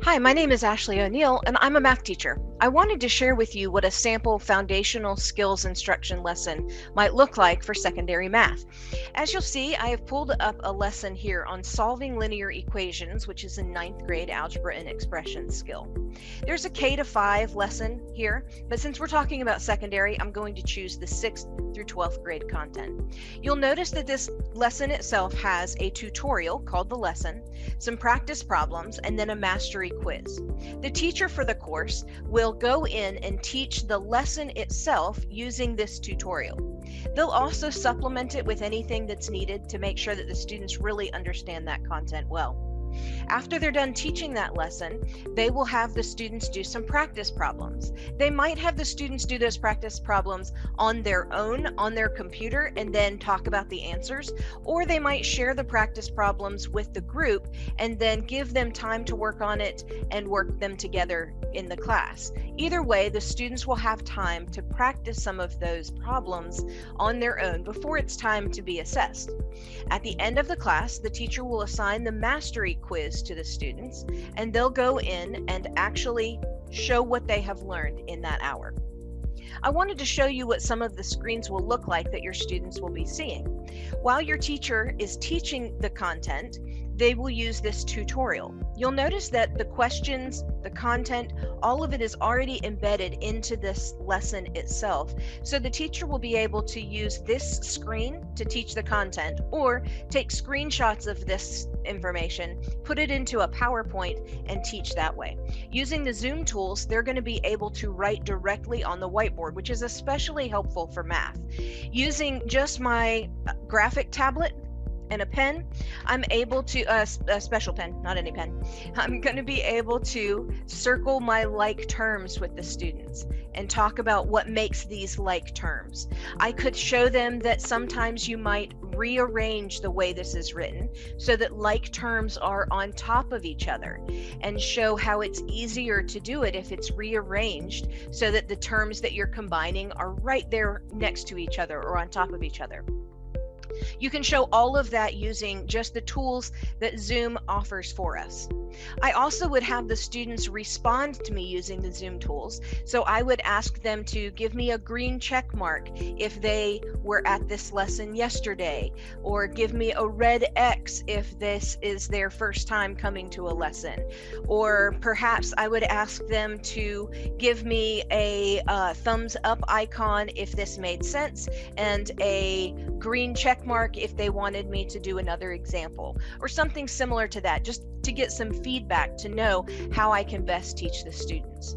Hi, my name is Ashleigh O'Neill, and I'm a math teacher. I wanted to share with you what a sample foundational skills instruction lesson might look like for secondary math. As you'll see, I have pulled up a lesson here on solving linear equations, which is a 9th grade algebra and expression skill. There's a K to 5 lesson here, but since we're talking about secondary, I'm going to choose the 6th through 12th grade content. You'll notice that this lesson itself has a tutorial called the lesson, some practice problems, and then a mastery quiz. The teacher for the course will go in and teach the lesson itself using this tutorial. They'll also supplement it with anything that's needed to make sure that the students really understand that content well. After they're done teaching that lesson, they will have the students do some practice problems. They might have the students do those practice problems on their own, on their computer, and then talk about the answers, or they might share the practice problems with the group and then give them time to work on it and work them together in the class. Either way, the students will have time to practice some of those problems on their own before it's time to be assessed. At the end of the class, the teacher will assign the mastery quiz to the students, and they'll go in and actually show what they have learned in that hour. I wanted to show you what some of the screens will look like that your students will be seeing. While your teacher is teaching the content, they will use this tutorial. You'll notice that the questions, the content, all of it is already embedded into this lesson itself. So the teacher will be able to use this screen to teach the content, or take screenshots of this information, put it into a PowerPoint, and teach that way. Using the Zoom tools, they're going to be able to write directly on the whiteboard, which is especially helpful for math. Using just my graphic tablet and a pen, I'm able to, a special pen, not any pen, I'm going to be able to circle my like terms with the students and talk about what makes these like terms. I could show them that sometimes you might rearrange the way this is written so that like terms are on top of each other, and show how it's easier to do it if it's rearranged so that the terms that you're combining are right there next to each other or on top of each other. You can show all of that using just the tools that Zoom offers for us. I also would have the students respond to me using the Zoom tools. So I would ask them to give me a green check mark if they were at this lesson yesterday, or give me a red X if this is their first time coming to a lesson. Or perhaps I would ask them to give me a thumbs up icon if this made sense, and a green check mark if they wanted me to do another example, or something similar to that, just to get some feedback to know how I can best teach the students.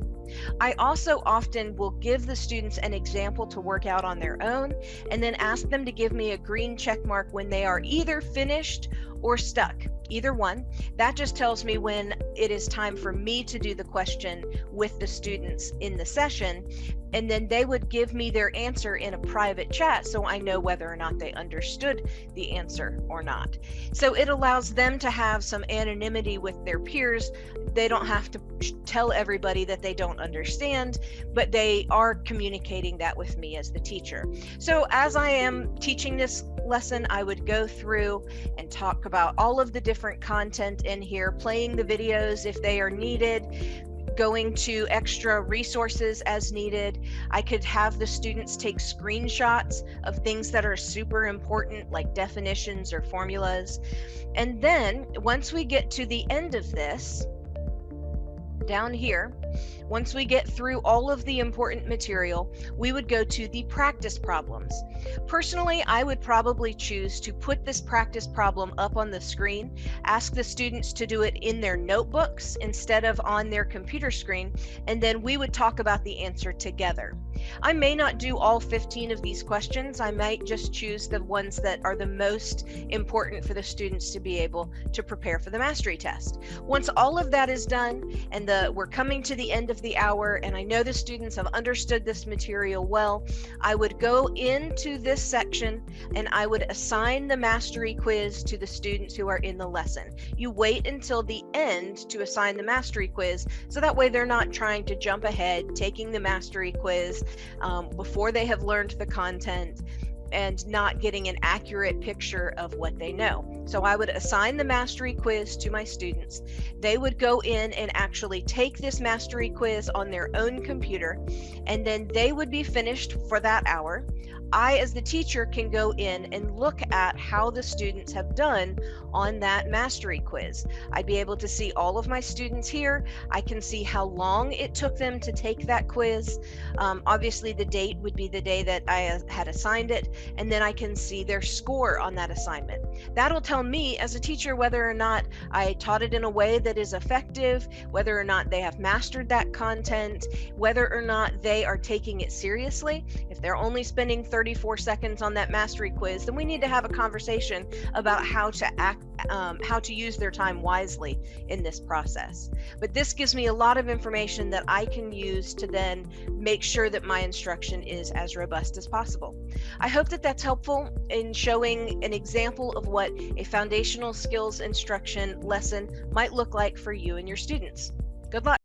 I also often will give the students an example to work out on their own, and then ask them to give me a green check mark when they are either finished or stuck. Either one. That just tells me when it is time for me to do the question with the students in the session, and then they would give me their answer in a private chat so I know whether or not they understood the answer or not. So it allows them to have some anonymity with their peers. They don't have to tell everybody that they don't understand, but they are communicating that with me as the teacher. So as I am teaching this lesson, I would go through and talk about all of the different content in here, playing the videos if they are needed, going to extra resources as needed. I could have the students take screenshots of things that are super important, like definitions or formulas. And then once we get to the end of this, down here, once we get through all of the important material, we would go to the practice problems. Personally, I would probably choose to put this practice problem up on the screen, ask the students to do it in their notebooks instead of on their computer screen, and then we would talk about the answer together. I may not do all 15 of these questions. I might just choose the ones that are the most important for the students to be able to prepare for the mastery test. Once all of that is done and we're coming to the end of the hour, and I know the students have understood this material well, I would go into this section and I would assign the mastery quiz to the students who are in the lesson. You wait until the end to assign the mastery quiz, so that way they're not trying to jump ahead, taking the mastery quiz before they have learned the content. and not getting an accurate picture of what they know. So I would assign the mastery quiz to my students. They would go in and actually take this mastery quiz on their own computer, and then they would be finished for that hour. I, as the teacher, can go in and look at how the students have done on that mastery quiz. I'd be able to see all of my students here. I can see how long it took them to take that quiz. Obviously, the date would be the day that I had assigned it, and then I can see their score on that assignment. That'll tell me as a teacher whether or not I taught it in a way that is effective, whether or not they have mastered that content, whether or not they are taking it seriously. If they're only spending 34 seconds on that mastery quiz, then we need to have a conversation about how to use their time wisely in this process. But this gives me a lot of information that I can use to then make sure that my instruction is as robust as possible. I hope that that's helpful in showing an example of what a foundational skills instruction lesson might look like for you and your students. Good luck.